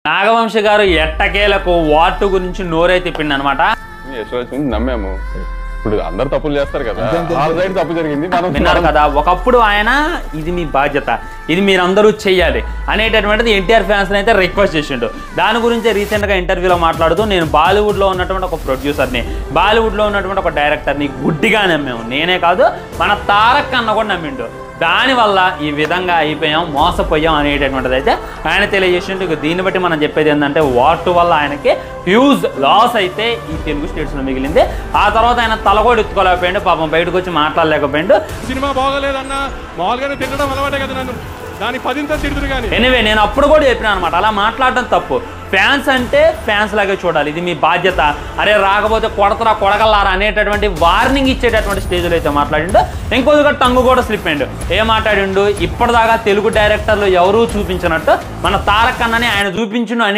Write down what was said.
నాగవంశి గారు ఎట్టకేలకు వాటు గురించి నోరే తిప్పింది అనమాట. నమ్మాము. ఇప్పుడు అందరు తప్పులు చేస్తారు కదా, ఆల్రెడీ తప్పు జరిగింది విన్నారు కదా. ఒకప్పుడు ఆయన ఇది మీ బాధ్యత, ఇది మీరందరూ చెయ్యాలి అనేటటువంటిది ఎన్టీఆర్ ఫ్యాన్స్ అయితే రిక్వెస్ట్ చేసిండు. దాని గురించి రీసెంట్గా ఇంటర్వ్యూలో మాట్లాడుతూ నేను బాలీవుడ్లో ఉన్నటువంటి ఒక ప్రొడ్యూసర్ని, బాలీవుడ్లో ఉన్నటువంటి ఒక డైరెక్టర్ని గుడ్డిగా నమ్మాము. నేనే కాదు, మన తారక్ అన్న కూడా నమ్మిండు. దానివల్ల ఈ విధంగా అయిపోయాం, మోసపోయాం అనేటటువంటిది అయితే ఆయన తెలియజేసిండు. దీన్ని బట్టి మనం చెప్పేది ఏంటంటే వాటు వల్ల ఆయనకి హ్యూజ్ లాస్ అయితే ఈ తెలుగు స్టేట్స్లో మిగిలింది. ఆ తర్వాత ఆయన తలగోడు ఎత్తుకోలేకపోయాడు, పాపం బయటకు వచ్చి మాట్లాడలేకపోయాడు. సినిమా బాగోలేదన్నా మామూలుగానే తిట్టడం అలవాటే కదా, నన్ను దాని 10 తిడుతురు కానీ. ఎనివే నేను అప్పుడు కూడా చెప్పినా అనమాట, అలా మాట్లాడడం తప్పు. ఫ్యాన్స్ అంటే ఫ్యాన్స్ లాగే చూడాలి, ఇది మీ బాధ్యత. అరే రాకపోతే కొడతరా కొడగల్లారా అనేటటువంటి వార్నింగ్ ఇచ్చేటటువంటి స్టేజ్లో అయితే మాట్లాడిండు. ఇంకొద్దిగా టంగు కూడా స్లిప్ అయ్యిండు. ఏం మాట్లాడిండు, ఇప్పటిదాకా తెలుగు డైరెక్టర్లు ఎవరూ చూపించినట్టు మన తారక్ అన్నని ఆయన చూపించిండు అనే